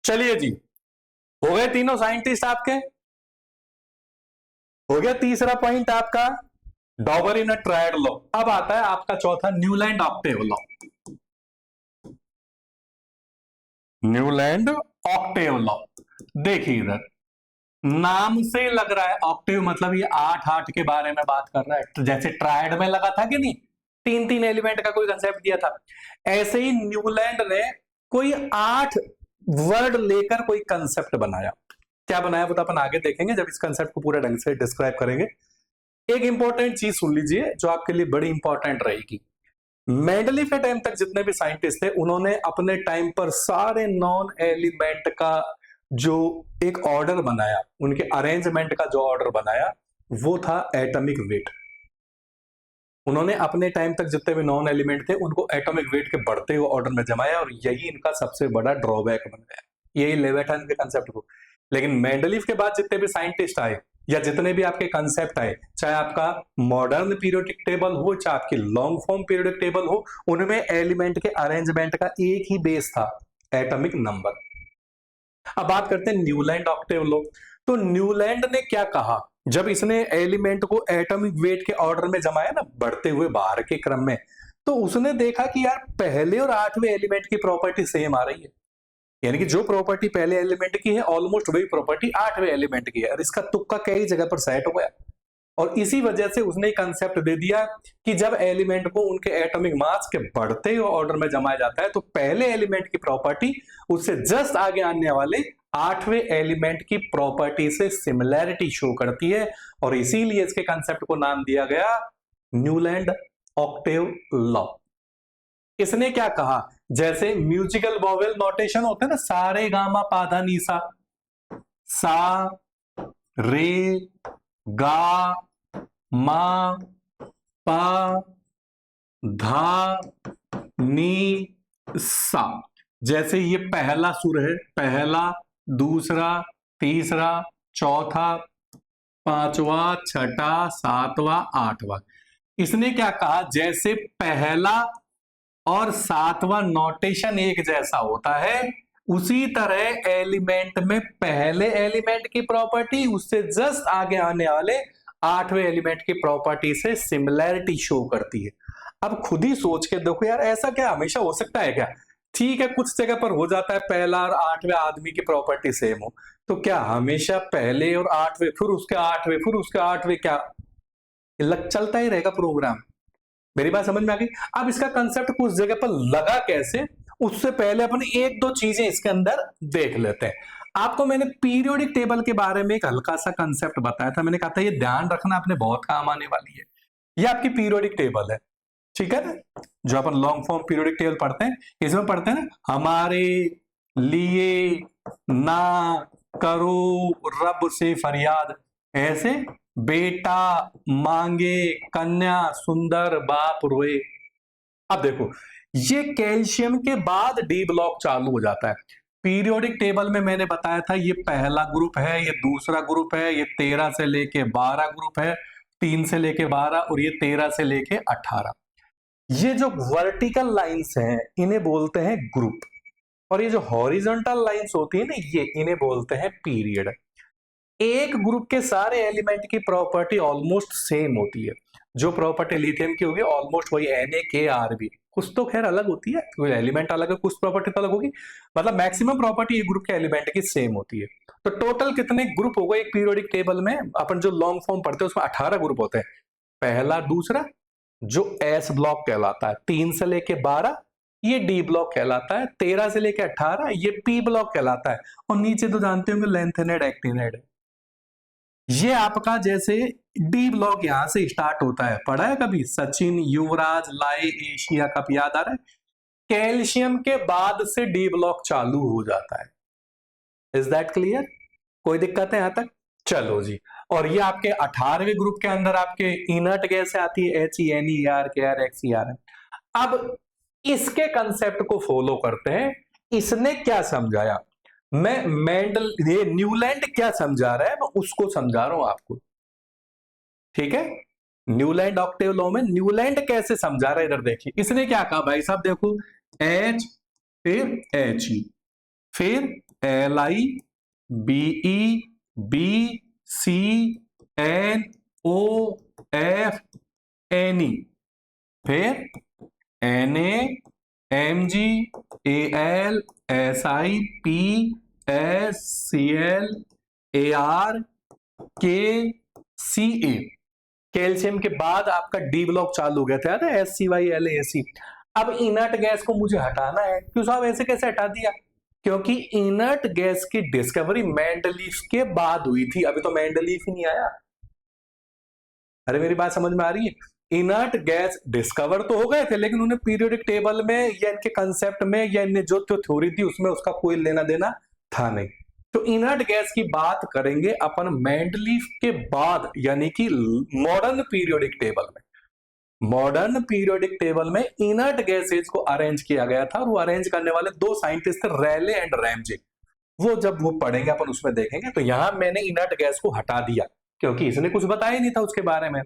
चलिए जी, हो गए तीनों साइंटिस्ट आपके। हो गया तीसरा पॉइंट आपका Dobereiner triad law. अब आता है आपका चौथा Newland octave law. Newland octave law, देखिए इधर नाम से लग रहा है ऑक्टेव मतलब ये 8 के बारे में बात कर रहा है। तो जैसे ट्रायड में लगा था कि नहीं, 3 एलिमेंट का कोई कंसेप्ट दिया था, ऐसे ही न्यूलैंड ने कोई 8 वर्ड लेकर कोई कंसेप्ट बनाया। क्या बनाया वो तो अपन आगे देखेंगे जब इस कंसेप्ट को पूरे ढंग से डिस्क्राइब करेंगे। एक इंपॉर्टेंट चीज सुन लीजिए जो आपके लिए बड़ी इंपॉर्टेंट रहेगी। मेंडलीफ के टाइम तक जितने भी साइंटिस्ट थे उन्होंने अपने टाइम पर सारे नॉन एलिमेंट का जो एक ऑर्डर बनाया, उनके अरेंजमेंट का जो ऑर्डर बनाया वो था एटॉमिक वेट। उन्होंने अपने टाइम तक जितने भी नॉन एलिमेंट थे उनको एटॉमिक वेट के बढ़ते हुए ऑर्डर में जमाया और यही इनका सबसे बड़ा ड्रॉबैक बन गया, यही लेविथन के कंसेप्ट को। लेकिन मेंडलीफ के बाद जितने भी साइंटिस्ट आए या जितने भी आपके कंसेप्ट आए, चाहे आपका मॉडर्न पीरियोडिक टेबल हो चाहे आपकी लॉन्ग फॉर्म पीरियोडिक टेबल हो, उनमें एलिमेंट के अरेंजमेंट का एक ही बेस था, एटॉमिक नंबर। अब बात करते हैं न्यूलैंड ऑक्टेव लॉ। तो न्यूलैंड ने क्या कहा जब इसने एलिमेंट को एटॉमिक वेट के ऑर्डर में जमाया ना, बढ़ते हुए बाहर के क्रम में, तो उसने देखा कि यार पहले और 8वें एलिमेंट की प्रॉपर्टी सेम आ रही है, यानी कि जो प्रॉपर्टी पहले एलिमेंट की है ऑलमोस्ट वही प्रॉपर्टी 8वें एलिमेंट की है। और इसका तुक्का कई जगह पर सेट हो गया और इसी वजह से उसने कंसेप्ट दे दिया कि जब एलिमेंट को उनके एटॉमिक मास के बढ़ते हुए ऑर्डर में जमाया जाता है तो पहले एलिमेंट की प्रॉपर्टी उससे जस्ट आगे आने वाले 8वें एलिमेंट की प्रॉपर्टी से सिमिलैरिटी शो करती है और इसीलिए इसके कंसेप्ट को नाम दिया गया न्यूलैंड ऑक्टेव लॉ। इसने क्या कहा, जैसे म्यूजिकल वॉवेल नोटेशन होते हैं ना, सारे गामा पाधा नीसा, सा रे गा मा पा धा नी सा, जैसे ये पहला सुर है, पहला दूसरा तीसरा चौथा पांचवा छठा सातवां आठवां। इसने क्या कहा, जैसे पहला और सातवां नोटेशन एक जैसा होता है उसी तरह एलिमेंट में पहले एलिमेंट की प्रॉपर्टी उससे जस्ट आगे आने वाले 8वें एलिमेंट की प्रॉपर्टी से सिमिलैरिटी शो करती है। अब खुद ही सोच के देखो यार, ऐसा क्या हमेशा हो सकता है क्या? ठीक है, कुछ जगह पर हो जाता है पहला और 8वें आदमी की प्रॉपर्टी सेम हो, तो क्या हमेशा पहले और 8वें फिर उसके 8वें फिर उसके 8वें क्या चलता ही रहेगा प्रोग्राम? मेरी बात समझ में आ गई? अब इसका कंसेप्ट कुछ जगह पर लगा कैसे, उससे पहले अपन एक दो चीजें इसके अंदर देख लेते हैं। आपको मैंने पीरियोडिक टेबल के बारे में एक हल्का सा कंसेप्ट बताया था, मैंने कहा था ये ध्यान रखना, अपने बहुत काम आने वाली है। ये आपकी पीरियोडिक टेबल है, ठीक है ना? जो अपन लॉन्ग फॉर्म पीरियोडिक टेबल पढ़ते हैं, इसमें पढ़ते हैं ना, हमारे लिए ना करो रब से फरियाद, ऐसे बेटा मांगे कन्या सुंदर बाप रोए। अब देखो ये कैल्शियम के बाद डी ब्लॉक चालू हो जाता है। पीरियोडिक टेबल में मैंने बताया था ये पहला ग्रुप है, ये दूसरा ग्रुप है, ये 13 से लेके 12 ग्रुप है, 3 से लेके 12 और ये 13 से लेके 18। ये जो वर्टिकल लाइंस हैं इन्हें बोलते हैं ग्रुप और ये जो हॉरिजॉन्टल लाइंस होती है ना ये इन्हें बोलते हैं पीरियड। एक ग्रुप के सारे एलिमेंट की प्रॉपर्टी ऑलमोस्ट सेम होती है। जो प्रॉपर्टी लिथियम की होगी ऑलमोस्ट वही NaKrB, कुछ तो खैर अलग होती है, कोई एलिमेंट अलग है, कुछ प्रॉपर्टी तो अलग होगी, मतलब मैक्सिमम प्रॉपर्टी एक ग्रुप के एलिमेंट की सेम होती है। तो टोटल कितने ग्रुप हो गए एक पीरियोडिक टेबल में? अपन जो लॉन्ग फॉर्म पढ़ते हैं उसमें 18 ग्रुप होते हैं। पहला दूसरा जो S ब्लॉक कहलाता है, 3 से लेके 12 ये D ब्लॉक कहलाता है, 13 से लेके 18 ये P ब्लॉक कहलाता है और नीचे तो जानते होंगे लेंथेनेड एक्टिनेड। ये आपका जैसे डी ब्लॉक यहां से स्टार्ट होता है, पढ़ा है कभी सचिन युवराज लाई एशिया कप, याद आ रहा है? कैल्शियम के बाद से डी ब्लॉक चालू हो जाता है। Is that clear? कोई दिक्कत है यहां तक? चलो जी। और ये आपके 18वें ग्रुप के अंदर आपके इनर्ट गैस आती है HENER, अब इसके कंसेप्ट को फॉलो करते हैं। इसने क्या समझाया, ये न्यूलैंड क्या समझा रहा है मैं उसको समझा रहा हूं आपको, ठीक है? न्यूलैंड ऑक्टेव लॉ में न्यूलैंड कैसे समझा रहा है इधर देखिए। इसने क्या कहा भाई साहब, देखो H फिर HE फिर LIBECNOFNE, फिर NaMgAlSiPSClArKCA। कैल्शियम के बाद आपका डी ब्लॉक चालू हो गया था, याद है, SCYLAC। अब इनर्ट गैस को मुझे हटाना है। क्यों साहब, ऐसे कैसे हटा दिया? क्योंकि इनर्ट गैस की डिस्कवरी मेंडलीफ के बाद हुई थी, अभी तो मेंडलीफ ही नहीं आया। अरे मेरी बात समझ में आ रही है? इनर्ट गैस डिस्कवर तो हो गए थे, लेकिन उन्हें पीरियोडिक टेबल में या इनके कंसेप्ट में या इनने जो थ्योरी थी उसमें उसका कोई लेना देना था नहीं। तो इनर्ट गैस की बात करेंगे अपन मेंडलीफ के बाद, यानी कि मॉडर्न पीरियोडिक टेबल में। मॉडर्न पीरियोडिक टेबल में इनर्ट गैसेज को अरेंज किया गया था, और वो अरेंज करने वाले दो साइंटिस्ट थे, रैले एंड रैमजे। वो जब वो पढ़ेंगे अपन उसमें देखेंगे। तो यहां मैंने इनर्ट गैस को हटा दिया क्योंकि इसने कुछ बताया नहीं था उसके बारे में।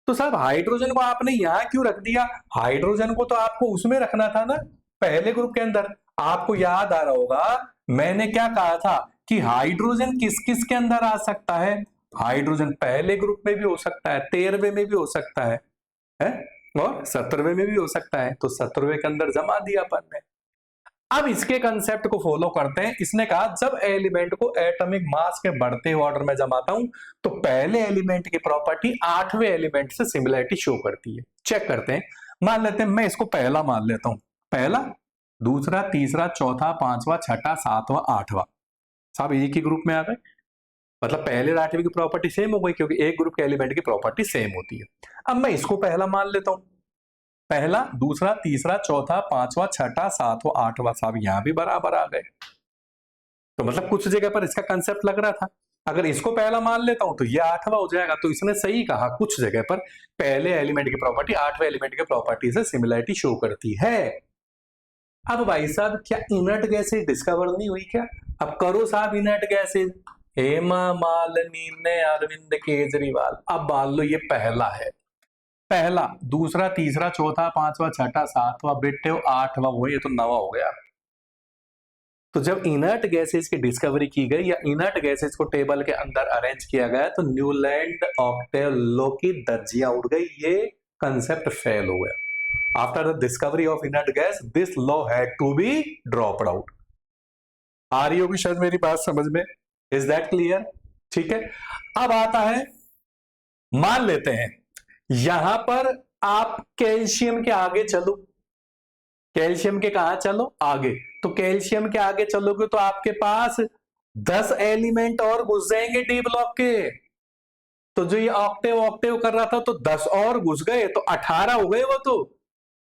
तो साहब हाइड्रोजन को आपने यहां क्यों रख दिया? हाइड्रोजन को तो आपको उसमें रखना था ना, पहले ग्रुप के अंदर। आपको याद आ रहा होगा मैंने क्या कहा था कि हाइड्रोजन किस किस के अंदर आ सकता है? हाइड्रोजन पहले ग्रुप में भी हो सकता है, 13वें में भी हो सकता है और 17वें में भी हो सकता है। तो 17वें के अंदर जमा दिया अपन ने। अब इसके कंसेप्ट को फॉलो करते हैं। इसने कहा जब एलिमेंट को एटॉमिक मास के बढ़ते हुए ऑर्डर में जमाता हूं तो पहले एलिमेंट की प्रॉपर्टी 8वें एलिमेंट से सिमिलरिटी शो करती है। चेक करते हैं। मान लेते हैं, मैं इसको पहला मान लेता हूं, पहला, दूसरा, तीसरा, चौथा, पांचवा, छठा, सातवां, आठवां। साहब एक ही ग्रुप में आ गए, मतलब पहले और 8वें की प्रॉपर्टी सेम हो गई, क्योंकि एक ग्रुप के एलिमेंट की प्रॉपर्टी सेम होती है। अब मैं इसको पहला मान लेता हूं, पहला, दूसरा, तीसरा, चौथा, पांचवा, छठा, सातवां, आठवां। साहब यहां भी बराबर आ गए। तो मतलब कुछ जगह पर इसका कंसेप्ट लग रहा था। अगर इसको पहला मान लेता हूं तो ये 8वां हो जाएगा। तो इसने सही कहा, कुछ जगह पर पहले एलिमेंट की प्रॉपर्टी 8वें एलिमेंट की प्रॉपर्टी से सिमिलरिटी शो करती है। अब भाई साहब क्या इनर्ट गैसेज डिस्कवर नहीं हुई क्या? अब करो साहब इनर्ट गैसेज। हेमा मालिनी ने अरविंद केजरीवाल। अब मान लो ये पहला है, पहला, दूसरा, तीसरा, चौथा, पांचवा, छठा, सातवां, बेटे 8वां, वो ये तो 9वां हो गया। तो जब इनर्ट गैसेज की डिस्कवरी की गई या इनर्ट गैसेज को टेबल के अंदर अरेंज किया गया तो न्यूलैंड ऑक्टेव लॉ की दर्जियां उड़ गई, ये कंसेप्ट फेल हो गया। After the discovery of inert gas this law had to be dropped out. आ रही होगी शायद मेरी बात समझ में? Is that clear? ठीक है। अब आता है, मान लेते हैं यहां पर आप कैल्शियम के आगे चलो, कैल्शियम के कहां चलो? आगे। तो कैल्शियम के आगे चलोगे तो आपके पास 10 एलिमेंट और घुस जाएंगे डी ब्लॉक के। तो जो ये ऑक्टेव ऑक्टेव कर रहा था तो 10 और घुस गए तो 18 हो गए वो।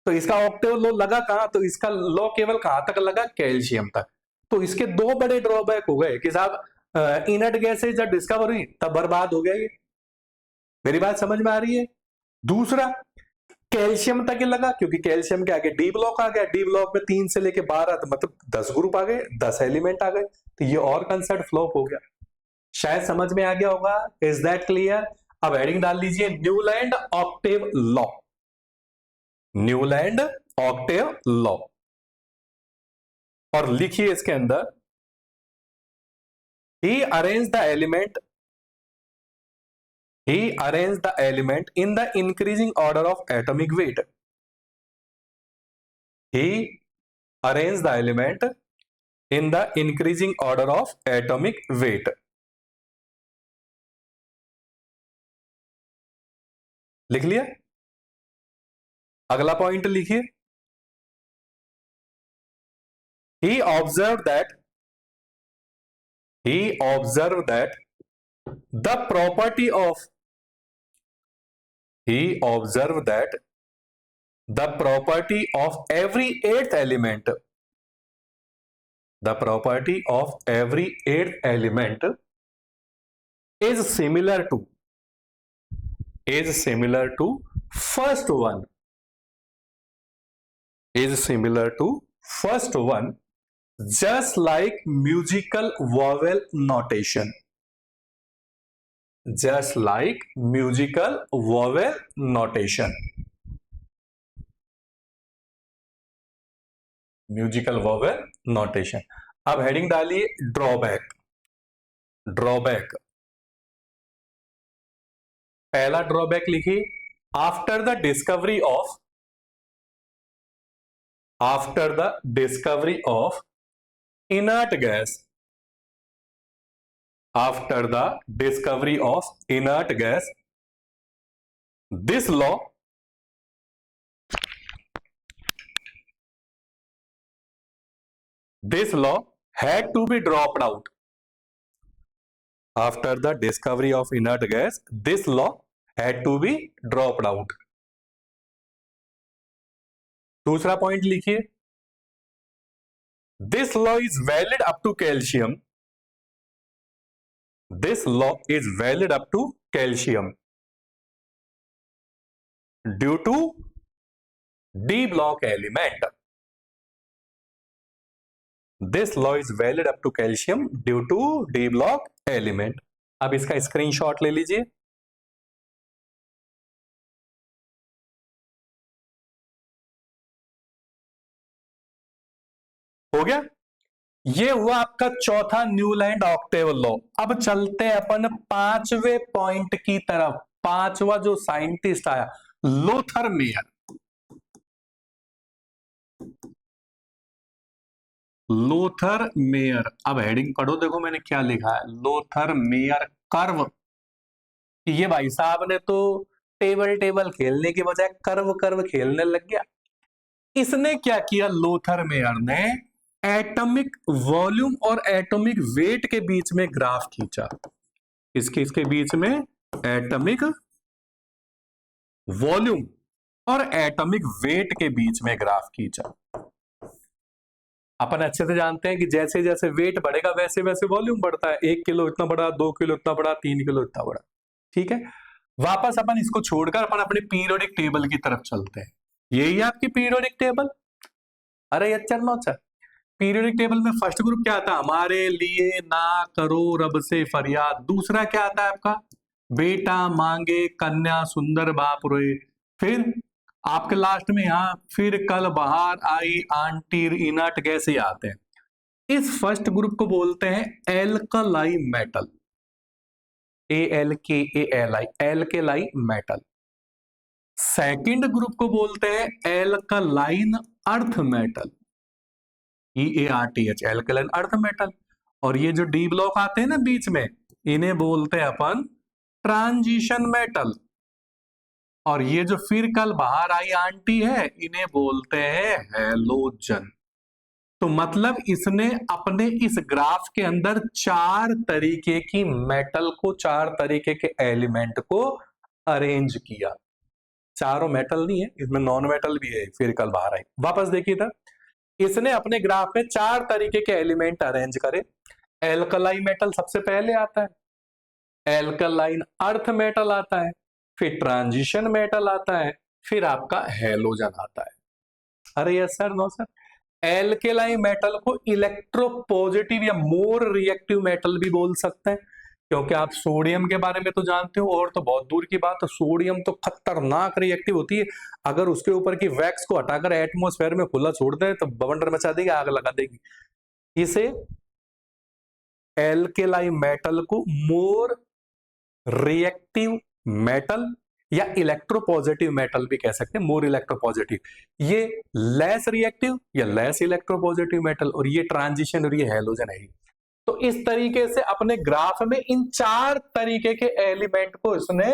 तो इसका ऑक्टेव लॉ लगा कहां? तो इसका लॉ केवल कहां तक लगा? कैल्शियम तक। तो इसके दो बड़े ड्रॉबैक हो गए कि साहब इनर्ट गैसेज जब डिस्कवर हुई तब बर्बाद हो गया ये। मेरी बात समझ में आ रही है? दूसरा, कैल्शियम तक ही लगा क्योंकि कैल्शियम के आगे डी ब्लॉक आ गया। डी ब्लॉक में 3 से लेके 12 मतलब 10 ग्रुप आ गए, 10 एलिमेंट आ गए। तो ये और कंसेप्ट फ्लॉप हो गया। शायद समझ में आ गया होगा। Is that clear? अब हेडिंग डाल लीजिए Newland octave law. Newland octave law और लिखिए इसके अंदर ही arrange the element in the increasing order of atomic weight. He arranged the element in the increasing order of atomic weight. लिख लिया? अगला पॉइंट लिखिए। He observed that the property of every eighth element is similar to first one, just like musical vowel notation. अब heading डालिए drawback. Drawback, पहला drawback लिखिए, after the discovery of, after the discovery of inert gas, after the discovery of inert gas, this law, this law had to be dropped out. After the discovery of inert gas, this law had to be dropped out. दूसरा point लिखिए, this law is valid up to calcium. This law is valid up to calcium due to D block element. This law is valid up to calcium due to D block element. अब इसका screenshot ले लीजिए। हो गया, ये हुआ आपका चौथा न्यूलैंड ऑक्टेव लॉ। अब चलते हैं अपन पांचवे पॉइंट की तरफ। पांचवा जो साइंटिस्ट आया, लोथर मेयर। लोथर मेयर, अब हेडिंग पढ़ो, देखो मैंने क्या लिखा है, लोथर मेयर कर्व। ये भाई साहब ने तो टेबल टेबल खेलने के बजाय कर्व कर्व खेलने लग गया। इसने क्या किया, लोथर मेयर ने एटॉमिक वॉल्यूम और एटॉमिक वेट के बीच में ग्राफ खींचा। इसके बीच में एटॉमिक वॉल्यूम और एटॉमिक वेट के बीच में ग्राफ खींचा। अपन अच्छे से जानते हैं कि जैसे जैसे वेट बढ़ेगा वैसे वैसे वॉल्यूम बढ़ता है। 1 किलो इतना बड़ा, 2 किलो इतना बड़ा, 3 किलो इतना बड़ा। ठीक है, वापस अपन इसको छोड़कर अपन अपने पीरियोडिक टेबल की तरफ चलते हैं। यही है आपकी पीरियोडिक टेबल। अरे अच्छा नौचा, पीरियोडिक टेबल में फर्स्ट ग्रुप क्या आता है, हमारे लिए ना करो रब से फरियाद। दूसरा क्या आता है आपका, बेटा मांगे कन्या सुंदर बाप रोए। फिर आपके लास्ट में यहां फिर कल बाहर आई आंटी इनर्ट गैस आते हैं। इस फर्स्ट ग्रुप को बोलते हैं alkali metal, ALKALI, alkali metal. Second group को बोलते हैं alkaline earth metal, EARTH, alkaline earth metal. और ये जो डी ब्लॉक आते हैं ना बीच में, इन्हें बोलते हैं अपन ट्रांजिशन मेटल। और ये जो फिर कल बाहर आई आंटी है, इन्हें बोलते हैं हैलोजन। तो मतलब इसने अपने इस ग्राफ के अंदर 4 तरीके की मेटल को, 4 तरीके के एलिमेंट को अरेंज किया। चारों मेटल नहीं है, इसमें नॉन मेटल भी है। फिर कल बाहर आई, वापस देखिए था, इसने अपने ग्राफ में 4 तरीके के एलिमेंट अरेंज करे। एल्कलाई मेटल सबसे पहले आता है, एल्कलाइन अर्थ मेटल आता है, फिर ट्रांजिशन मेटल आता है, फिर आपका हैलोजन आता है। अरे yes sir, no sir. Alkali metal को इलेक्ट्रोपॉजिटिव या मोर रिएक्टिव मेटल भी बोल सकते हैं, क्योंकि आप सोडियम के बारे में तो जानते हो, और तो बहुत दूर की बात है, सोडियम तो खतरनाक रिएक्टिव होती है। अगर उसके ऊपर की वैक्स को हटाकर एटमॉस्फेयर में खुला छोड़ दे तो बवंडर मचा देगी, आग लगा देगी। इसे एल्केलाई मेटल को मोर रिएक्टिव मेटल या इलेक्ट्रोपॉजिटिव मेटल भी कह सकते हैं, मोर इलेक्ट्रोपॉजिटिव। ये लेस रिएक्टिव या लेस इलेक्ट्रोपॉजिटिव मेटल, और ये ट्रांजिशन और ये हैलोजन है। तो इस तरीके से अपने ग्राफ में इन 4 तरीके के एलिमेंट को इसने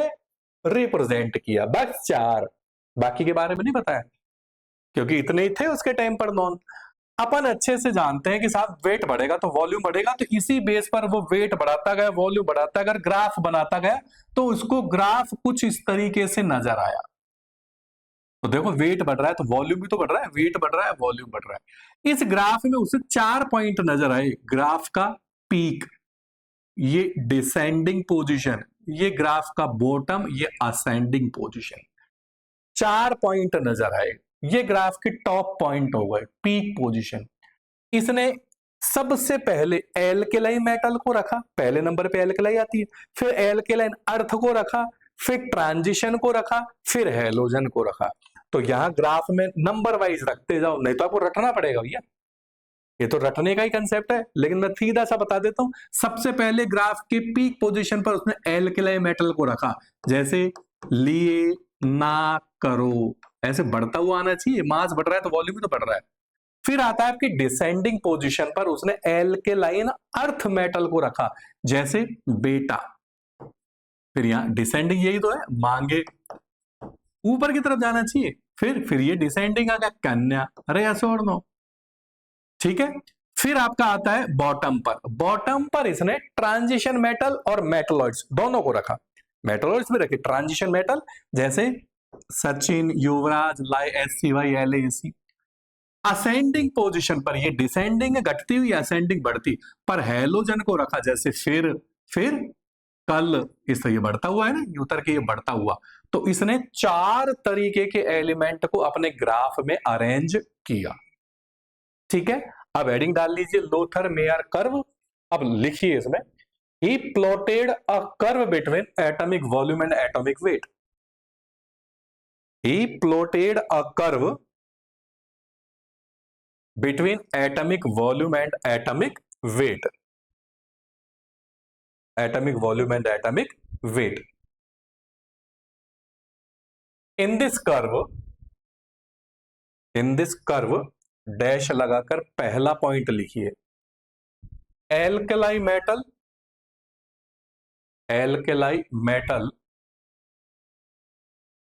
रिप्रेजेंट किया, बस 4, बाकी के बारे में नहीं बताया, क्योंकि इतने ही थे उसके टाइम पर नॉन। अपन अच्छे से जानते हैं कि साहब वेट बढ़ेगा तो वॉल्यूम बढ़ेगा, तो इसी बेस पर वो वेट बढ़ाता गया, वॉल्यूम बढ़ाता गया, ग्राफ बनाता गया, तो उसको ग्राफ कुछ इस तरीके से नजर आया। तो देखो वेट बढ़ रहा है तो वॉल्यूम भी तो बढ़ रहा है, वेट बढ़ रहा है वॉल्यूम बढ़ रहा है। इस ग्राफ में उसे 4 पॉइंट नजर आए। ग्राफ का पीक, ये डिसेंडिंग पोजीशन, ये ग्राफ का बॉटम, ये असेंडिंग पोजीशन, 4 पॉइंट नजर आए। ये ग्राफ के टॉप पॉइंट हो गए, पीक पोजीशन। इसने सबसे पहले एल्केलाई मेटल को रखा, पहले नंबर पे एल्केलाई आती है, फिर एल्केलाइन अर्थ को रखा, फिर ट्रांजिशन को रखा, फिर हैलोजन को रखा। तो यहां ग्राफ में नंबर वाइज रखते जाओ, नहीं तो आपको रटना पड़ेगा भैया। ये तो रटने का ही कंसेप्ट है, लेकिन मैं सीधा सा बता देता हूं। सबसे पहले ग्राफ के पीक पोजीशन पर उसने एल्कलाई मेटल को रखा, जैसे लिए ना करो, ऐसे बढ़ता हुआ आना चाहिए, मास बढ़ रहा है तो वॉल्यूम भी तो बढ़ रहा है। फिर आता है आपकी डिसेंडिंग पोजीशन पर उसने एल्केलाइन अर्थ मेटल को रखा, जैसे बेटा। फिर यहां डिसेंडिंग यही तो है, मांगे ऊपर की तरफ जाना चाहिए। फिर ये डिसेंडिंग आ गया कन्या, अरे ऐसे और नो, ठीक है। फिर आपका आता है बॉटम पर। बॉटम पर इसने ट्रांजिशन मेटल और मेटलॉइड्स दोनों को रखा। मेटलॉइड्स में रखे ट्रांजिशन मेटल, जैसे सचिन, युवराज, लाई SCY LAC। असेंडिंग पोजीशन पर, ये डिसेंडिंग घटती हुई, असेंडिंग बढ़ती, पर हेलोजन को रखा, जैसे फिर कल, इस तरह ये बढ़ता हुआ है ना, ये उतर के ये बढ़ता हुआ। तो इसने 4 तरीके के एलिमेंट को अपने ग्राफ में अरेंज किया, ठीक है। अब हेडिंग डाल लीजिए लोथर मेयर कर्व। अब लिखिए इसमें, he plotted a curve between atomic volume and atomic weight. He plotted a curve between atomic volume and atomic weight. Atomic volume and atomic weight. In this curve dash लगाकर पहला point लिखिए, alkali metal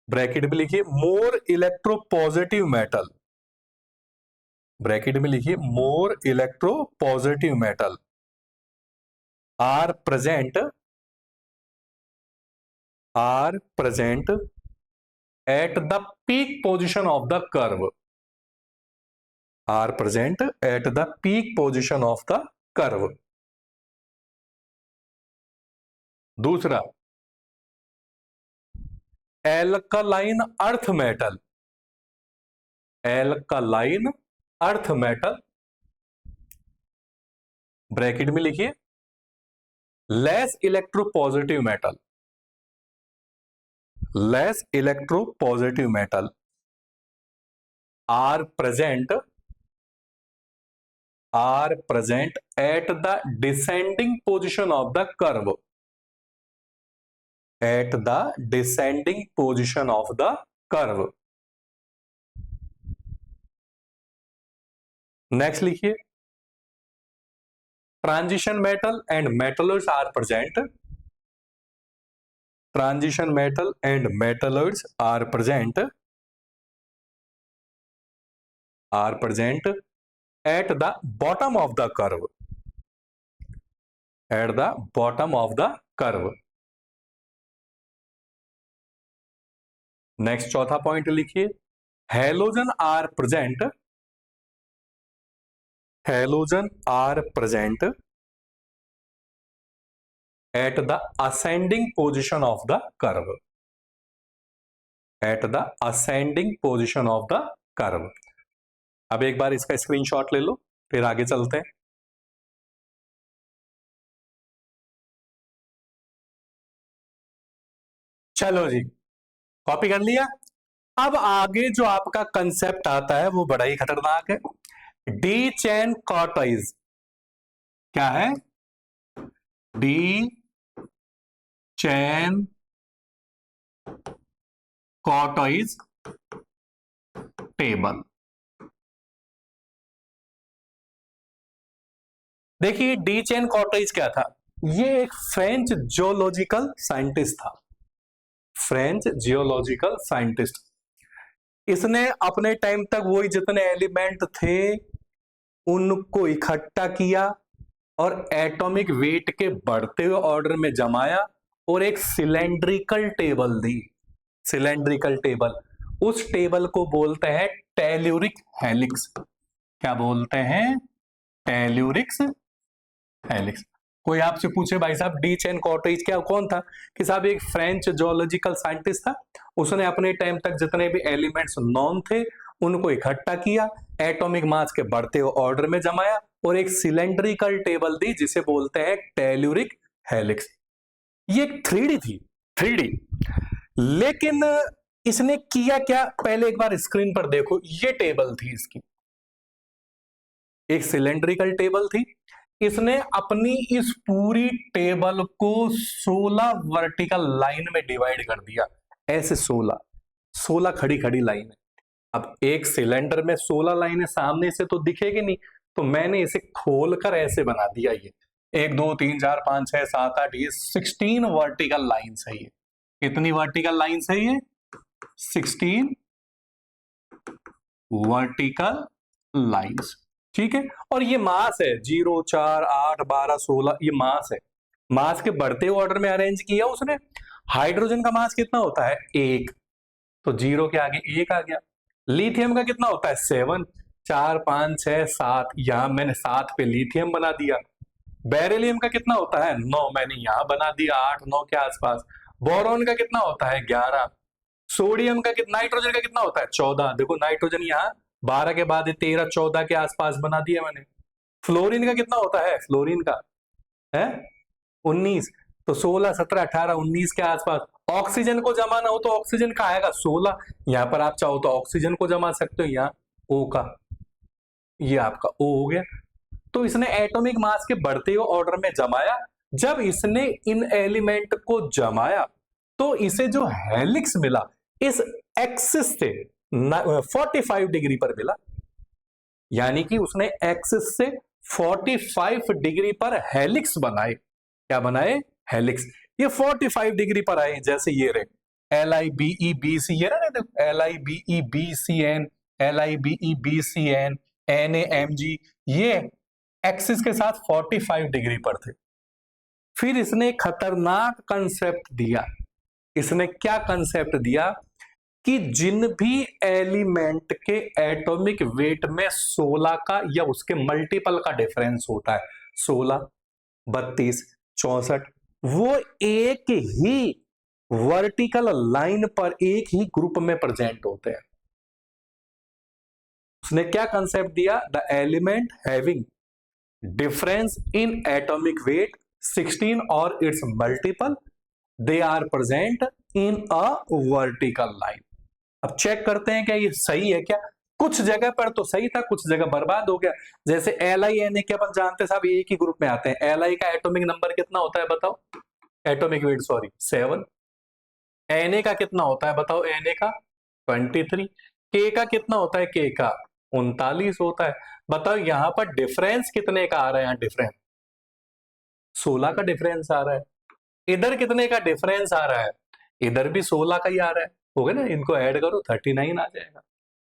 bracket में लिखिए more electropositive metal, bracket में लिखिए more electropositive metal are present at the peak position of the curve. Are present at the peak position of the curve. दूसरा, alkaline earth metal, alkaline earth metal bracket में लिखिए less electropositive metal, less electropositive metal are present at the descending position of the curve, at the descending position of the curve. Next लिखिए transition metal and metalloids are present, transition metal and metalloids are present at the bottom of the curve, at the bottom of the curve. Next चौथा point लिखिए halogen are present at the ascending position of the curve, at the ascending position of the curve. अब एक बार इसका screenshot ले लो, फिर आगे चलते हैं। चलो जी, कॉपी कर लिया। अब आगे जो आपका कंसेप्ट आता है वो बड़ा ही खतरनाक है, डी चैन कॉर्टोइज। क्या है? डी चैन कॉर्टोइज टेबल। देखिए डी चैन कॉर्टोइज क्या था? ये एक फ्रेंच जियोलॉजिकल साइंटिस्ट था, फ्रेंच जियोलॉजिकल साइंटिस्ट। इसने अपने टाइम तक वही जितने एलिमेंट थे उनको इकट्ठा किया और एटॉमिक वेट के बढ़ते हुए ऑर्डर में जमाया और एक सिलेंड्रिकल टेबल दी, सिलेंड्रिकल टेबल। उस टेबल को बोलते हैं टेल्यूरिक हेलिक्स। क्या बोलते हैं? टेल्यूरिक्स हेलिक्स। कोई आपसे पूछे भाई साहब डी चैन कॉर्टोइज क्या कौन था, कि साहब एक फ्रेंच जियोलॉजिकल साइंटिस्ट था, उसने अपने टाइम तक जितने भी एलिमेंट्स नॉन थे उनको इकट्ठा किया, एटॉमिक मास के बढ़ते हुए ऑर्डर में जमाया और एक सिलेंड्रिकल टेबल दी जिसे बोलते हैं टेल्यूरिक हेलिक्स। ये एक 3D थी, 3D। लेकिन इसने किया क्या, पहले एक बार स्क्रीन पर देखो, ये टेबल थी इसकी। एक सिलेंड्रिकल टेबल थी, इसने अपनी इस पूरी टेबल को 16 वर्टिकल लाइन में डिवाइड कर दिया, ऐसे 16 खड़ी खड़ी लाइन है। अब एक सिलेंडर में 16 लाइनें सामने से तो दिखेगी नहीं, तो मैंने इसे खोलकर ऐसे बना दिया। ये 1 2 3 4 5 6 7 8 ये 16 वर्टिकल लाइन है। ये कितनी वर्टिकल लाइन है? ये 16 वर्टिकल लाइंस, ठीक है। और ये मास है 0 4 8 12 16, ये मास है। मास के बढ़ते ऑर्डर में अरेंज किया उसने। हाइड्रोजन का मास कितना होता है? 1, तो 0 के आगे 1 आ गया। लिथियम का कितना होता है? 7, 4 5 6 7, यहां मैंने 7 पे लिथियम बना दिया। बेरिलियम का कितना होता है? 9, मैंने यहां बना दिया 8 9 के आसपास। बोरॉन का कितना होता है? 11। सोडियम का कितना, नाइट्रोजन का कितना होता है? 14। देखो नाइट्रोजन यहाँ 12 के बाद 13 14 के आसपास बना दिया मैंने। फ्लोरीन का कितना होता है? फ्लोरीन का है 19, तो 16 17 18 19 के आसपास। ऑक्सीजन को जमाना हो तो ऑक्सीजन का आएगा 16, यहां पर आप चाहो तो ऑक्सीजन को जमा सकते हो, यहाँ O का, ये आपका O हो गया। तो इसने एटॉमिक मास के बढ़ते हुए ऑर्डर में जमाया। जब इसने इन एलिमेंट को जमाया तो इसे जो हेलिक्स मिला इस एक्सिस से 45 डिग्री पर मिला, यानी कि उसने एक्सिस से 45 डिग्री पर हेलिक्स बनाए। क्या बनाए? हेलिक्स। ये 45 डिग्री पर आए, जैसे ये रहे LIBEBC, ये ना देखो LIBEBCN LIBEBCN NAMG, ये एक्सिस के साथ 45 डिग्री पर थे। फिर इसने खतरनाक कंसेप्ट दिया। इसने क्या कंसेप्ट दिया कि जिन भी एलिमेंट के एटॉमिक वेट में 16 का या उसके मल्टीपल का डिफरेंस होता है, 16 32 64, वो एक ही वर्टिकल लाइन पर एक ही ग्रुप में प्रेजेंट होते हैं। उसने क्या कंसेप्ट दिया? The element having difference in atomic weight 16 और its multiple, they are present in a vertical line. अब चेक करते हैं क्या ये सही है क्या। कुछ जगह पर तो सही था, कुछ जगह बर्बाद हो गया। जैसे LI Na के अपन जानते साहब एक ही ग्रुप में आते हैं। Li का एटॉमिक नंबर कितना होता है बताओ? Atomic weight 7। Na का कितना होता है बताओ? Na का 23। K का कितना होता है? K का 39 होता है। बताओ यहां पर डिफरेंस कितने का आ रहा है? यहाँ डिफरेंस 16 का डिफरेंस आ रहा है। इधर कितने का डिफरेंस आ रहा है? इधर भी 16 का ही आ रहा है। हो गया ना, इनको ऐड करो 39 आ जाएगा।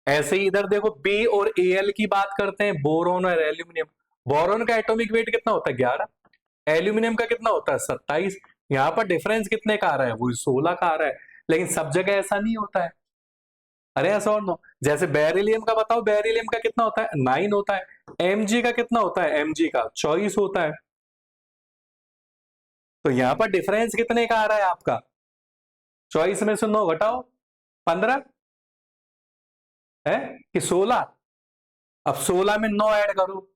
ऐसे ही इधर देखो B और Al की बात करते हैं, बोरोन और एल्यूमिनियम। बोरोन का एटॉमिक वेट कितना होता है? 11। एल्यूमिनियम का कितना होता है? 27। यहां पर डिफरेंस कितने का आ रहा है? वो 16 का आ रहा है। लेकिन सब जगह ऐसा नहीं होता है। अरे ऐसा और नो, जैसे बेरिलियम का बताओ, बेरिलियम का कितना होता है? 9 होता है। Mg का कितना होता है? Mg का 24 होता है। तो यहां पर डिफरेंस कितने का आ रहा है आपका? 24 में से 9 घटाओ 15 है कि 16? अब 16 में 9 ऐड करो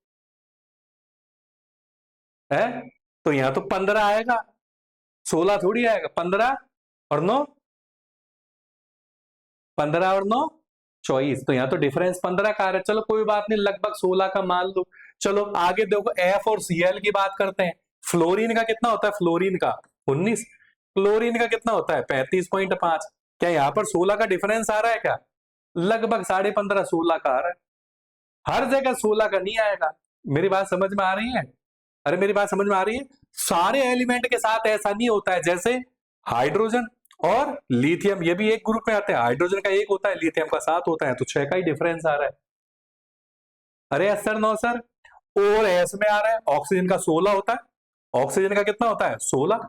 है, तो यहां तो 15 आएगा, 16 थोड़ी आएगा। 15 और 9, 15 और 9 24, तो यहां तो डिफरेंस 15 का आ रहा है। चलो कोई बात नहीं, लगभग 16 का मान लो। चलो आगे देखो, F और Cl की बात करते हैं। फ्लोरीन का कितना होता है? फ्लोरीन का 19। क्लोरीन का कितना होता है? 35.5। क्या यहां पर 16 का डिफरेंस आ रहा है क्या? लगभग 15.5 16 का आ रहा है। हर जगह 16 का नहीं आएगा। मेरी बात समझ में आ रही है? अरे मेरी बात समझ में आ रही है? सारे एलिमेंट के साथ ऐसा नहीं होता है। जैसे हाइड्रोजन और लिथियम, ये भी एक ग्रुप में आते हैं। हाइड्रोजन का 1 होता है, लिथियम का 7 होता है, तो 6 का ही डिफरेंस आ रहा है। अरे सर नो सर, और एस में आ रहा है। ऑक्सीजन का 16 होता है, ऑक्सीजन का कितना होता है? 16।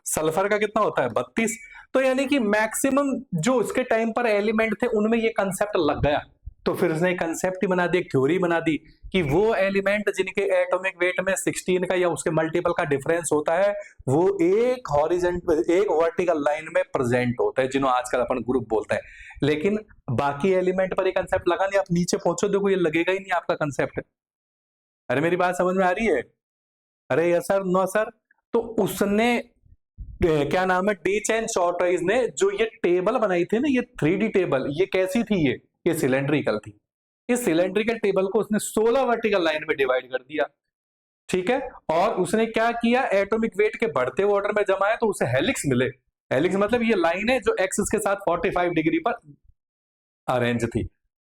सल्फर का कितना होता है? 32। तो यानी कि मैक्सिमम जो उसके टाइम पर एलिमेंट थे उनमें ये कंसेप्ट लग गया। तो फिर उसने कंसेप्ट ही बना दी, एक थ्योरी बना दी कि वो एलिमेंट जिनके एटॉमिक वेट में 16 का या उसके मल्टीपल का डिफरेंस होता है, वो एक हॉरिजॉन्टल, एक वर्टिकल लाइन में प्रेजेंट होता है, जिन्हों आजकल अपन ग्रुप बोलते हैं। लेकिन बाकी एलिमेंट पर ये कंसेप्ट लगा नहीं। आप नीचे पहुंचो, देखो ये लगेगा ही नहीं आपका कंसेप्ट। अरे मेरी बात समझ में आ रही है? अरे यस सर, नो सर। तो उसने क्या नाम है, डीच एंड शॉर्टराइज ने जो ये टेबल बनाई थी ना, ये 3D टेबल, ये कैसी थी? ये सिलेंड्रिकल थी। इस सिलेंड्रिकल टेबल को उसने 16 वर्टिकल लाइन में डिवाइड कर दिया, ठीक है। और उसने क्या किया, एटॉमिक वेट के बढ़ते हुए ऑर्डर में जमाया तो उसे हेलिक्स मिले। हेलिक्स मतलब ये लाइन है जो एक्सिस के साथ 45 डिग्री पर अरेंज थी।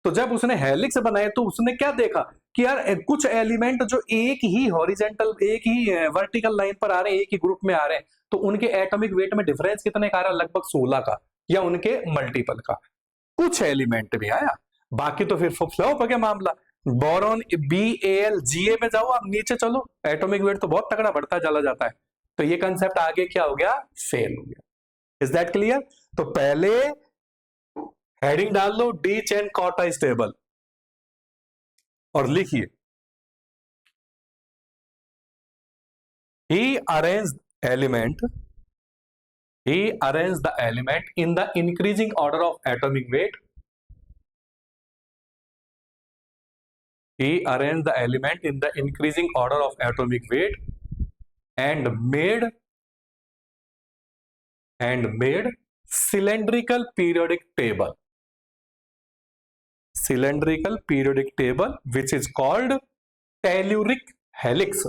तो जब उसने हेलिक्स बनाए तो उसने क्या देखा कि यार कुछ एलिमेंट जो एक ही हॉरिजेंटल, एक ही वर्टिकल लाइन पर आ रहे हैं, एक ही ग्रुप में आ रहे हैं, तो उनके एटॉमिक वेट में डिफरेंस कितने का आ रहा है, लगभग 16 का या उनके मल्टीपल का। कुछ एलिमेंट भी आया, बाकी तो फिर फ्लॉप हो गया मामला। बोरॉन BAl में जाओ आप, नीचे चलो, एटॉमिक वेट तो बहुत तगड़ा बढ़ता चला जाता है। तो ये कंसेप्ट आगे क्या हो गया, फेल हो गया। Is that clear? तो पहले हेडिंग डाल लो डी चेन कॉर्टा स्टेबल और लिखिए he arranged element in the increasing order of atomic weight. He arranged the element in the increasing order of atomic weight and made cylindrical periodic table which is called telluric helix.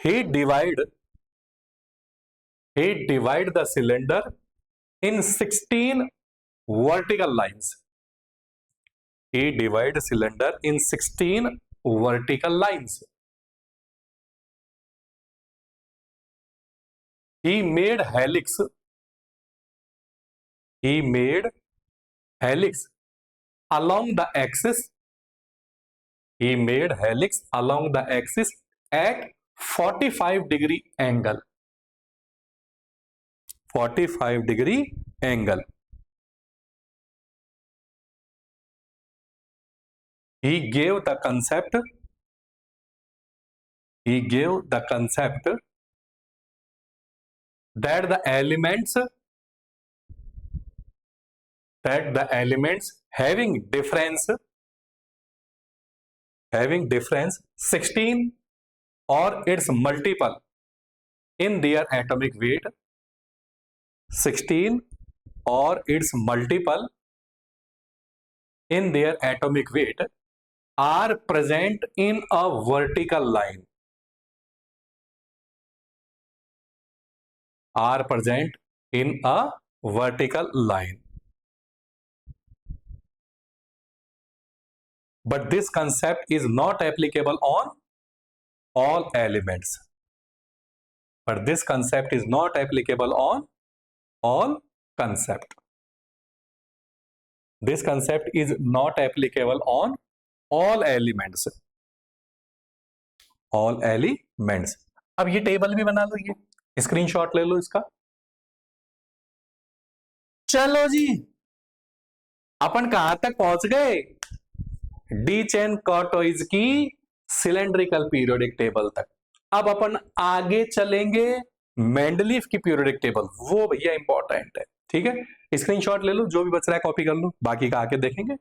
He divide the cylinder in 16 vertical lines. He divide cylinder in 16 vertical lines. He made helix along the axis. He made helix along the axis at 45 degree angle. 45 degree angle. He gave the concept that the elements having difference 16 or its multiple in their atomic weight, 16 or its multiple in their atomic weight are present in a vertical line. But this concept is not applicable on all elements. This concept is not applicable on all elements. अब ये table भी बना लो, ये screenshot ले लो इसका। चलो जी, अपन कहां तक पहुंच गए, डी चेन कॉर्टोइज की सिलेंड्रिकल पीरियोडिक टेबल तक। अब अपन आगे चलेंगे मेंडलीफ की पीरियोडिक टेबल, वो भैया इंपॉर्टेंट है, ठीक है। स्क्रीनशॉट ले लो, जो भी बच रहा है कॉपी कर लो, बाकी का आगे देखेंगे।